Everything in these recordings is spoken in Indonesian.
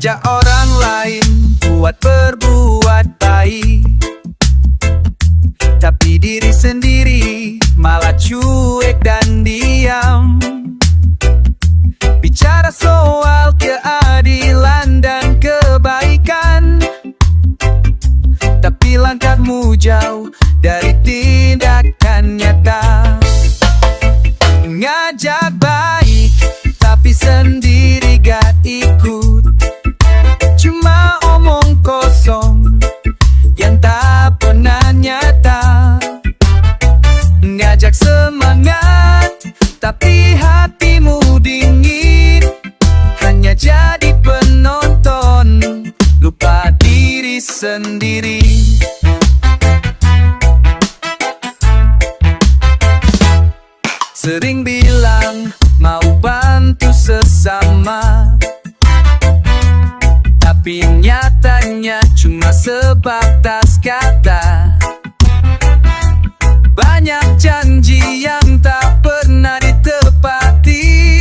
Ngajak orang lain buat berbuat baik, tapi diri sendiri malah cuek dan diam. Bicara soal keadilan dan kebaikan, tapi langkahmu jauh dari tindakan nyata. Ngajak baik, tapi sendiri gak ikut. Cuma omong kosong yang tak pernah nyata. Ngajak semangat, tapi hatimu dingin. Hanya jadi penonton, lupa diri sendiri. Sering bilang mau bantu sesama, tapi nyatanya cuma sebatas kata. Banyak janji yang tak pernah ditepati,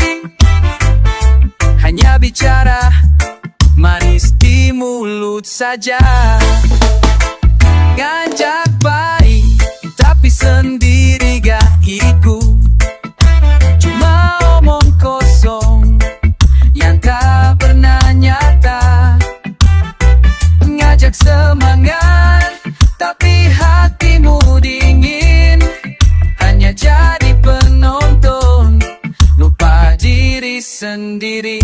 hanya bicara manis di mulut saja. Ngajak baik, tapi sendiri gak ikut. Cuma omong kosong yang tak pernah nyata. Ngajak semangat, tapi hatimu dingin. Hanya jadi penonton, lupa diri sendiri.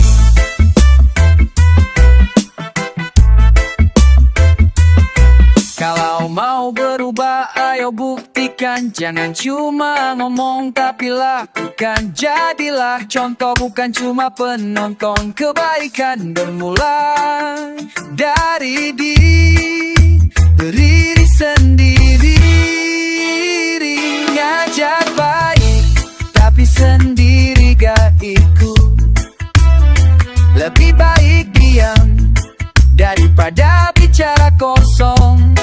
Kalau mau berubah, ayo buktikan. Jangan cuma ngomong tapi lakukan. Jadilah contoh, bukan cuma penonton. Kebaikan bermula dari diri sendiri. Ngajak baik, tapi sendiri gak ikut. Lebih baik diam daripada bicara kosong.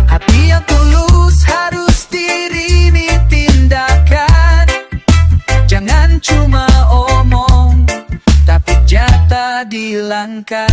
Hati yang tulus harus diiringi tindakan. Jangan cuma omong, tapi nyata dilangkah.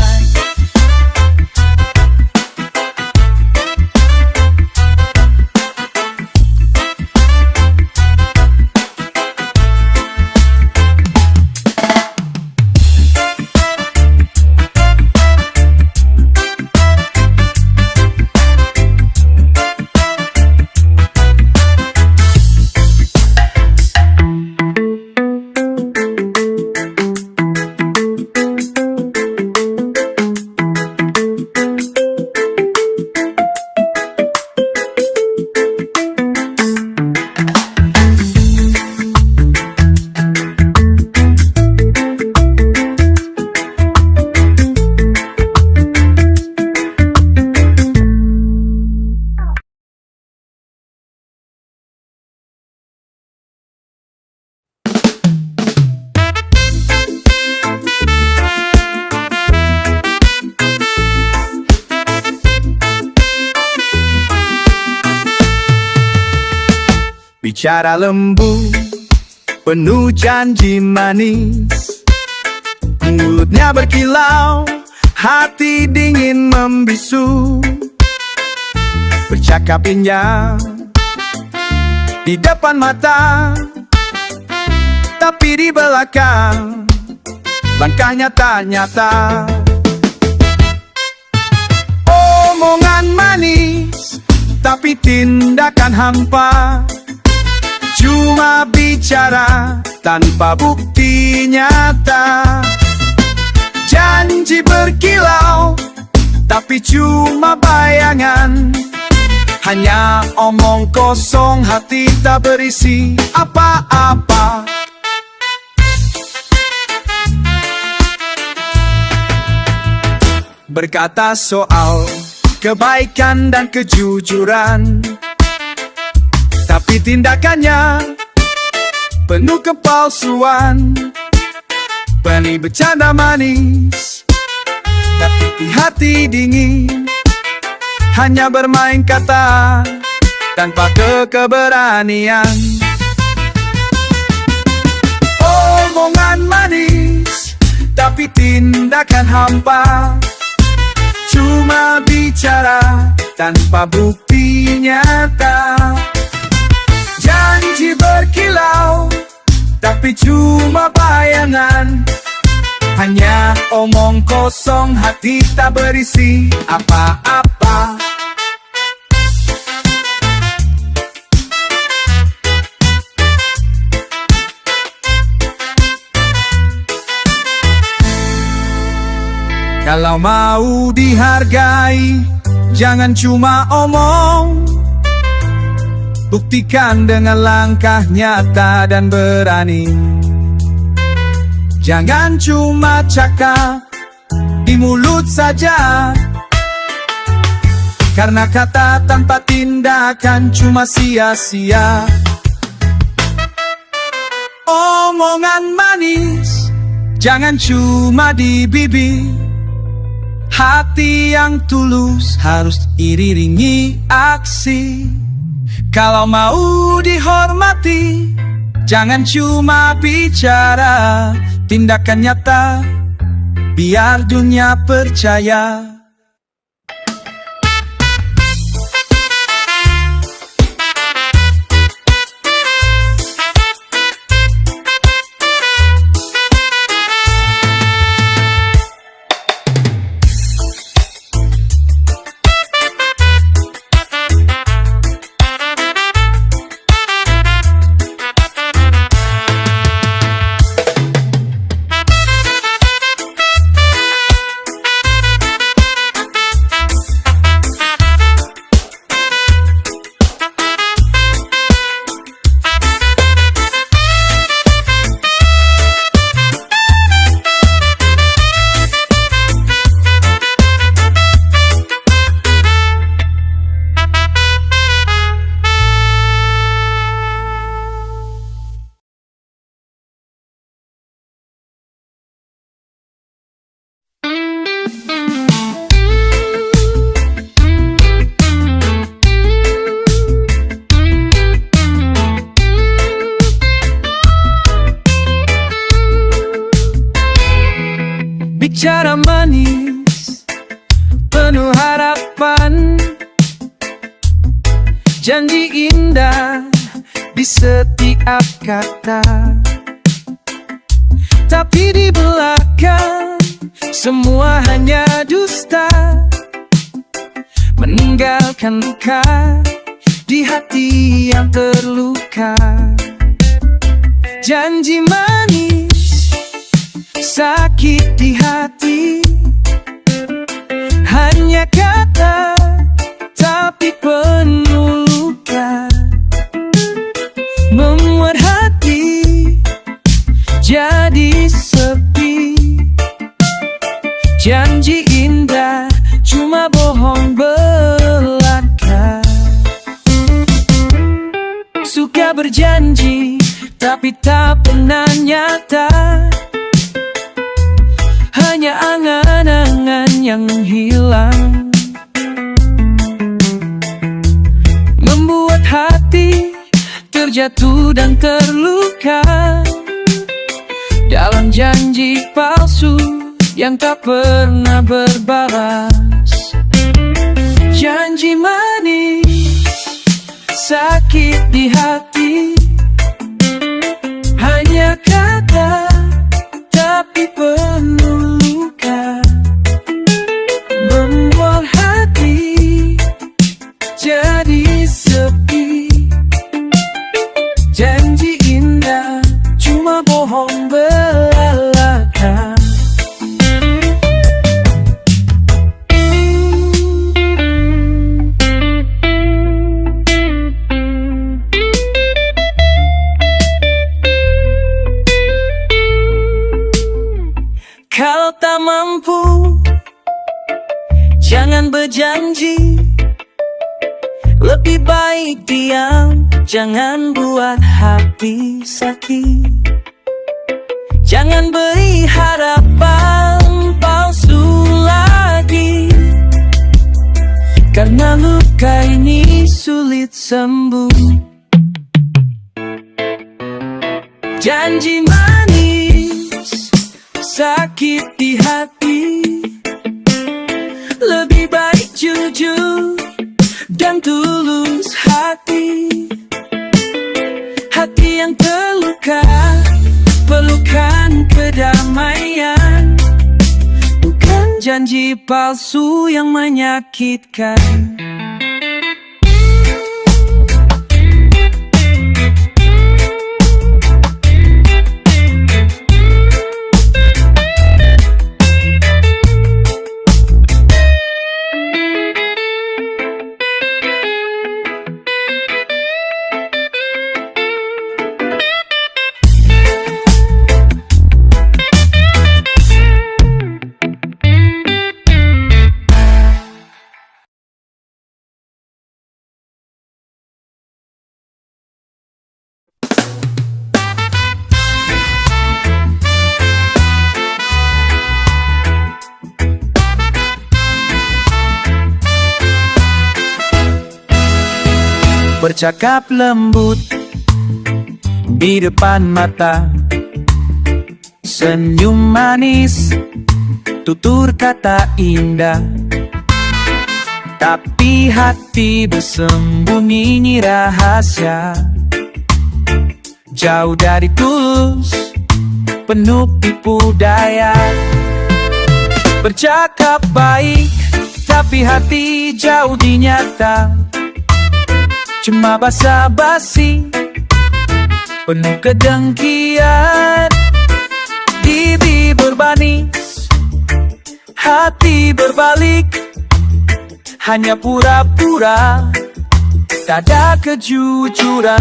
Bicara lembut, penuh janji manis. Mulutnya berkilau, hati dingin membisu. Bercakap indah di depan mata, tapi di belakang langkahnya tak nyata. Omongan manis, tapi tindakan hampa. Cuma bicara tanpa bukti nyata. Janji berkilau, tapi cuma bayangan. Hanya omong kosong, hati tak berisi apa-apa. Berkata soal kebaikan dan kejujuran, tapi tindakannya penuh kepalsuan. Berani bercanda manis, tapi hati dingin. Hanya bermain kata tanpa keberanian. Omongan manis, tapi tindakan hampa. Cuma bicara tanpa bukti nyata. Janji berkilau, tapi cuma bayangan. Hanya omong kosong, hati tak berisi apa-apa. Kalau mau dihargai, jangan cuma omong. Buktikan dengan langkah nyata dan berani. Jangan cuma cakap di mulut saja, karena kata tanpa tindakan cuma sia-sia. Omongan manis jangan cuma di bibir. Hati yang tulus harus iringi aksi. Kalau mau dihormati, jangan cuma bicara, tindakan nyata, biar dunia percaya. Bicara manis, penuh harapan, janji indah di setiap kata. Tapi di belakang semua hanya dusta, meninggalkan luka di hati yang terluka. Janji manis, sakit di hati, hanya kata tapi penuh luka, membuat hati jadi sepi. Janji indah cuma bohong belaka. Suka berjanji tapi tak pernah nyata, hanya angan-angan yang hilang, membuat hati terjatuh dan terluka dalam janji palsu yang tak pernah berbalas. Janji manis, sakit di hati, hanya kata tapi penuh luka, membuat hati jadi sepi. Janji indah cuma bohong belaka. Kalau tak mampu, jangan berjanji. Lebih baik diam, jangan buat hati sakit. Jangan beri harapan palsu lagi, karena luka ini sulit sembuh. Janji manis, sakit di hati, lebih baik jujur dan tulus hati. Hati yang terluka perlukan kedamaian, bukan janji palsu yang menyakitkan. Bercakap lembut di depan mata, senyum manis, tutur kata indah, tapi hati bersembunyi rahasia. Jauh dari tulus, penuh tipu daya. Bercakap baik, tapi hati jauh di nyata. Cuma basa-basi, penuh kedengkian. Bibir bermanis, hati berbalik, hanya pura-pura, tak ada kejujuran.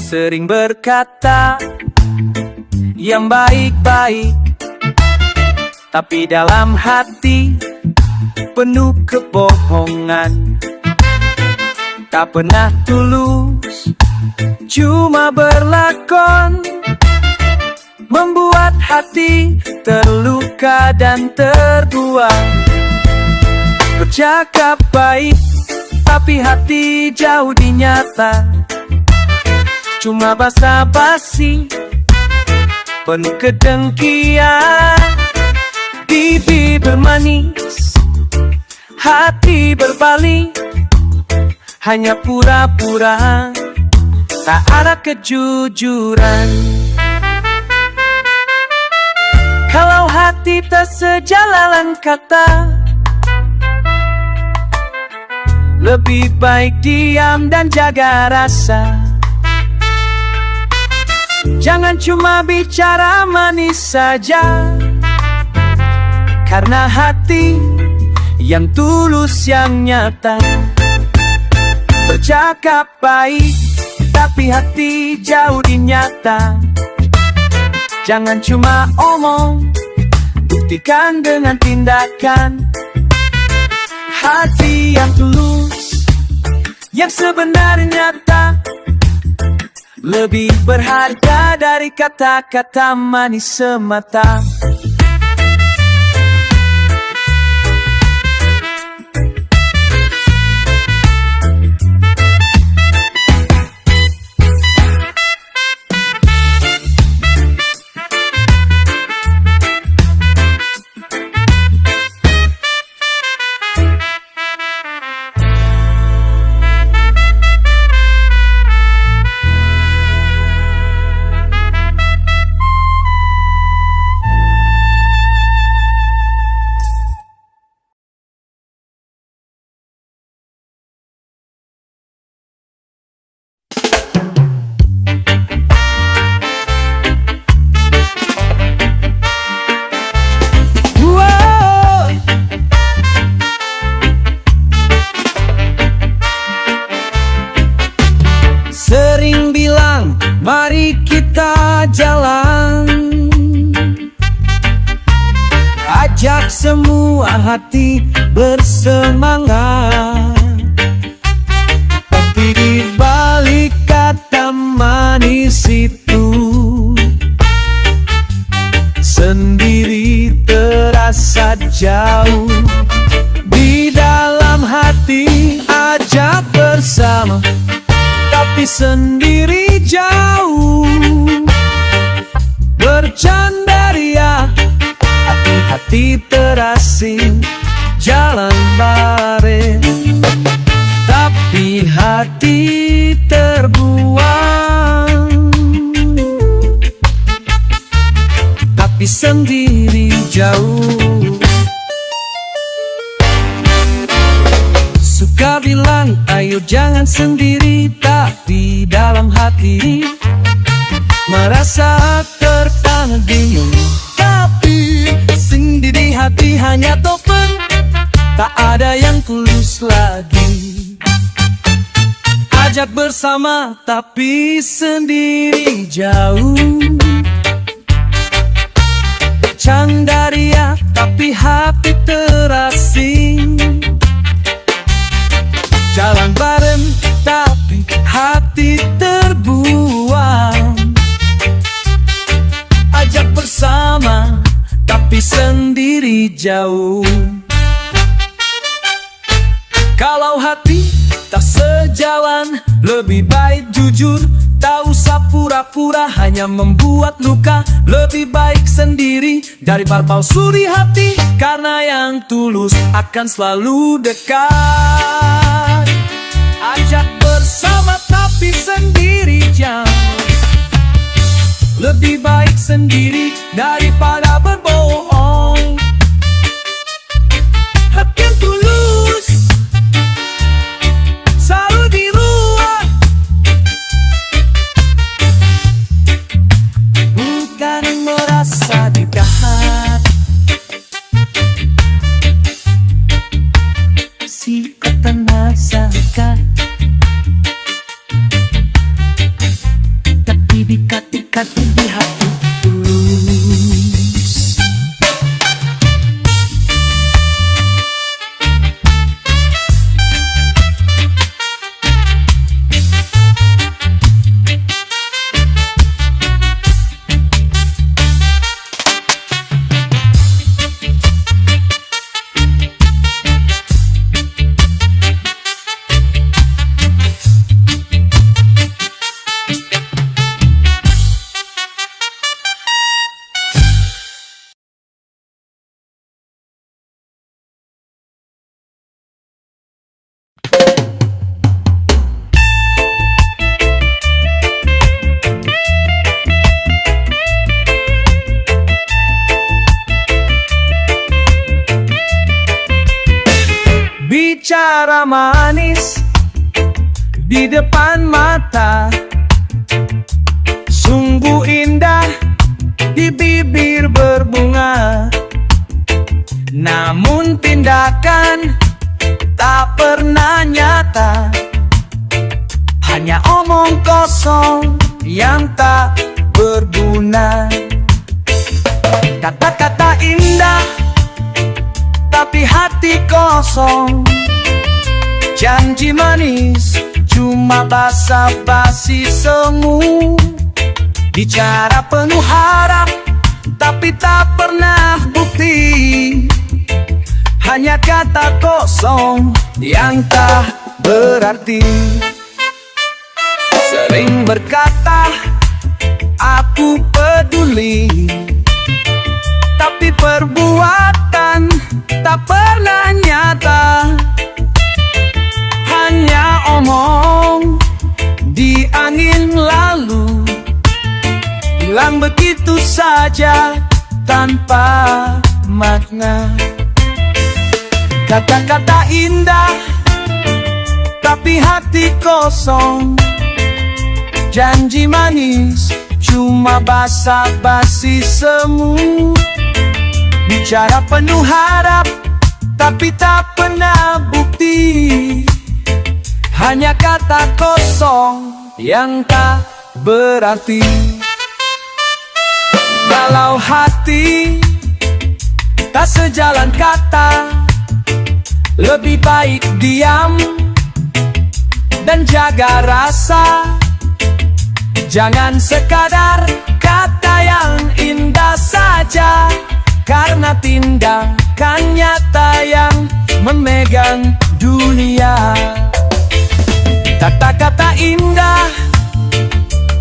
Sering berkata yang baik-baik, tapi dalam hati penuh kebohongan. Tak pernah tulus, cuma berlakon, membuat hati terluka dan terbuang. Bercakap baik, tapi hati jauh di nyata. Cuma basa-basi, penuh kedengkian. Bibir bermanis, hati berbalik, hanya pura-pura, tak ada kejujuran. Kalau hati tak sejalan kata, lebih baik diam dan jaga rasa. Jangan cuma bicara manis saja, karena hati yang tulus yang nyata. Bercakap baik, tapi hati jauh di nyata. Jangan cuma omong, buktikan dengan tindakan. Hati yang tulus, yang sebenarnya nyata, lebih berharga dari kata-kata manis semata. Mari kita jalan, ajak semua hati bersemangat. Tapi di balik kata manis itu, sendiri terasa jauh. Di dalam hati tapi sendiri jauh. Bercanda ria, hati-hati terasing, jalan bareng, tapi hati terbuang. Tapi sendiri jauh. Suka bilang ayo jangan sendiri, tapi dalam hati merasa tertanggung bingung. Tapi sendiri hati hanya topeng, tak ada yang tulus lagi. Ajak bersama tapi sendiri jauh. Canda ria tapi hati terasing, jalan bareng tapi hati terbuang. Ajak bersama tapi sendiri jauh. Kalau hati tak sejalan, lebih baik jujur, tak usah pura-pura hanya membuat luka. Lebih baik sendiri daripada palsu di hati, karena yang tulus akan selalu dekat. Ajak bersama tapi sendiri jauh. Lebih baik sendiri daripada berbohong. Hati yang tulus selalu di luar, bukan merasa ditahan. Si ketenasakan, tapi dikat-ikat di hati tulus. Bicara manis di depan mata, sungguh indah di bibir berbunga. Namun tindakan tak pernah nyata, hanya omong kosong yang tak berguna. Kata-kata indah tapi hati kosong, janji manis cuma basa-basi semu. Bicara penuh harap tapi tak pernah bukti, hanya kata kosong yang tak berarti. Sering berkata aku peduli, tapi perbuatan tak pernah nyata, hanya omong di angin lalu, hilang begitu saja tanpa makna. Kata-kata indah tapi hati kosong, janji manis cuma basa-basi semu. Bicara penuh harap tapi tak pernah bukti, hanya kata kosong yang tak berarti. Kalau hati tak sejalan kata, lebih baik diam dan jaga rasa. Jangan sekadar kata yang indah saja, karena tindakan nyata yang memegang dunia. Kata-kata indah,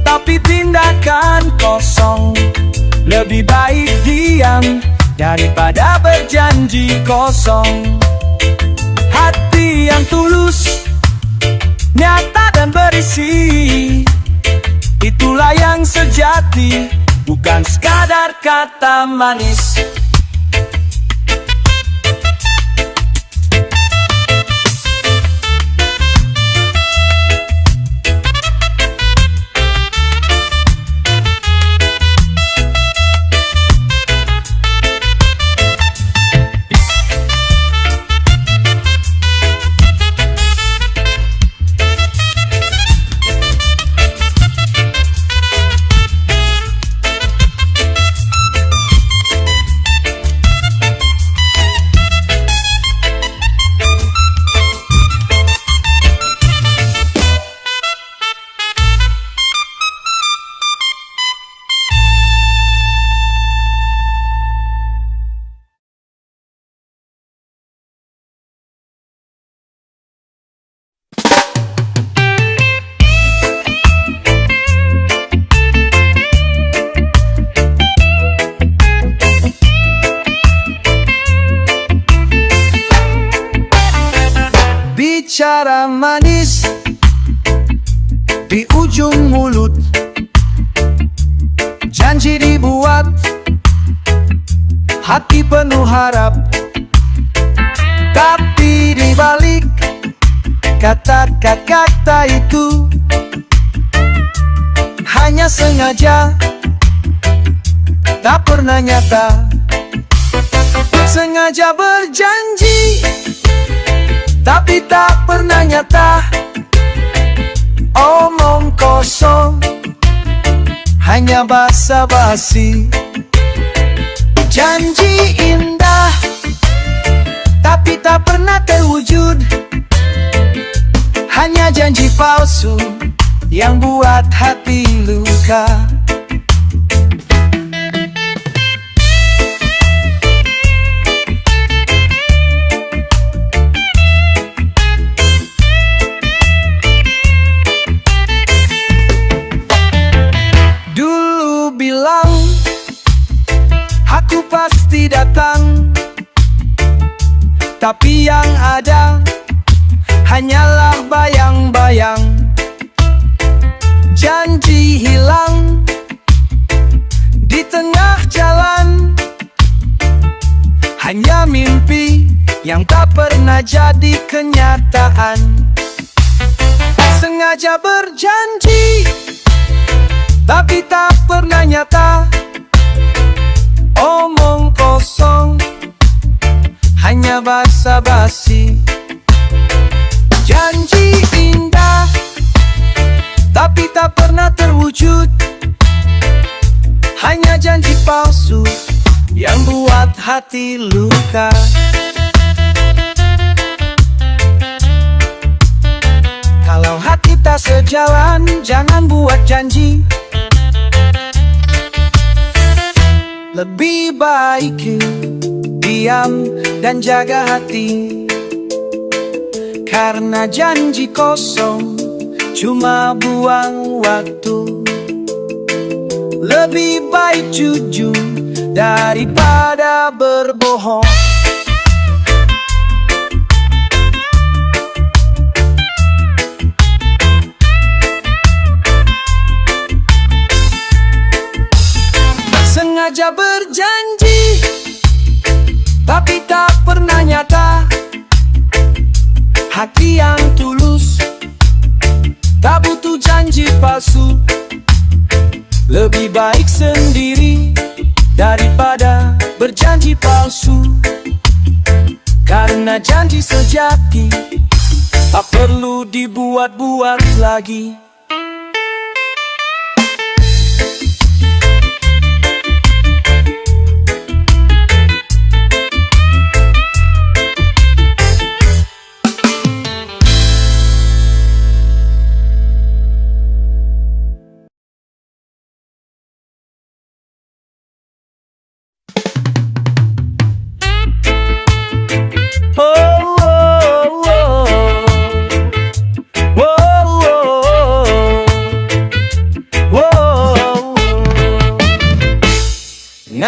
tapi tindakan kosong. Lebih baik diam daripada berjanji kosong. Hati yang tulus, nyata dan berisi, itulah yang sejati, bukan sekadar kata manis. Bicara manis di ujung mulut, janji dibuat, hati penuh harap. Tapi di balik kata-kata itu hanya sengaja, tak pernah nyata. Sengaja berjanji, tapi tak pernah nyata. Omong kosong, hanya basa-basi. Janji indah, tapi tak pernah terwujud. Hanya janji palsu yang buat hati luka. Aku pasti datang, tapi yang ada hanyalah bayang-bayang. Janji hilang di tengah jalan, hanya mimpi yang tak pernah jadi kenyataan. Sengaja berjanji, tapi tak pernah nyata. Omong kosong, hanya basa-basi. Janji indah, tapi tak pernah terwujud. Hanya janji palsu yang buat hati luka. Kalau hati tak sejalan, jangan buat janji. Lebih baik diam dan jaga hati, karena janji kosong cuma buang waktu. Lebih baik jujur daripada berbohong. Sengaja berjanji, tapi tak pernah nyata. Hati yang tulus tak butuh janji palsu. Lebih baik sendiri daripada berjanji palsu, karena janji sejati tak perlu dibuat-buat lagi.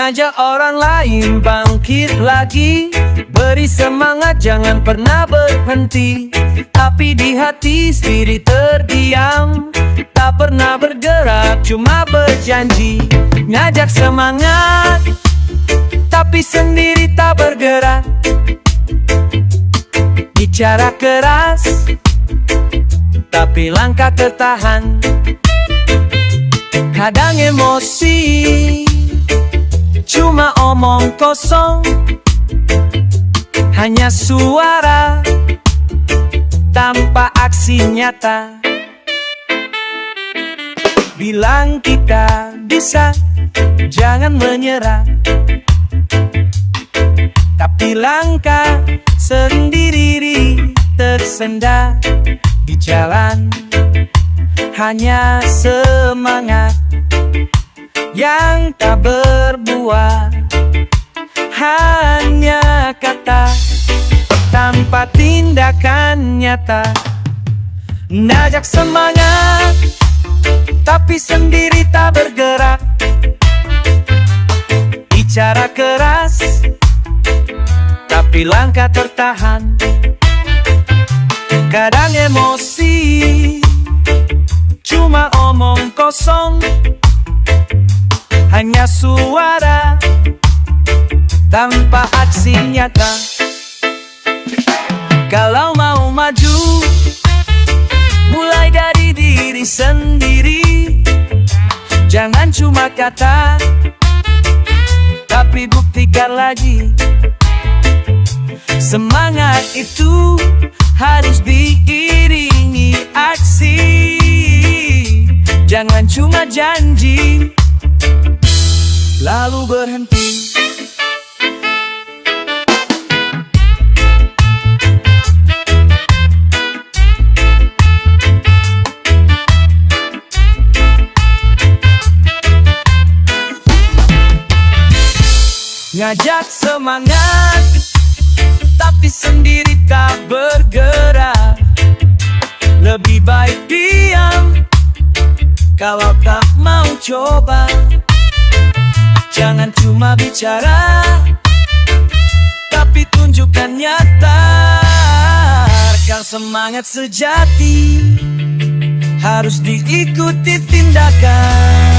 ngajak orang lain bangkit lagi. Beri semangat, jangan pernah berhenti. Tapi di hati sendiri terdiam, tak pernah bergerak, cuma berjanji. Ngajak semangat, tapi sendiri tak bergerak. Bicara keras, tapi langkah tertahan. Kadang emosi, cuma omong kosong, hanya suara tanpa aksi nyata. Bilang kita bisa, jangan menyerah. Tapi langkah sendiri tersendat di jalan. Hanya semangat yang tak berbuah, hanya kata tanpa tindakan nyata. Ngajak semangat, tapi sendiri tak bergerak. Bicara keras, tapi langkah tertahan. Kadang emosi, cuma omong kosong, hanya suara tanpa aksi nyata. Kalau mau maju, mulai dari diri sendiri. Jangan cuma kata, tapi buktikan lagi. Semangat itu harus diiringi aksi. Jangan cuma janji lalu berhenti. Ngajak semangat, tapi sendiri tak bergerak. Lebih baik diam kalau tak mau coba. Jangan cuma bicara, tapi tunjukkan nyata. Rekam semangat sejati harus diikuti tindakan.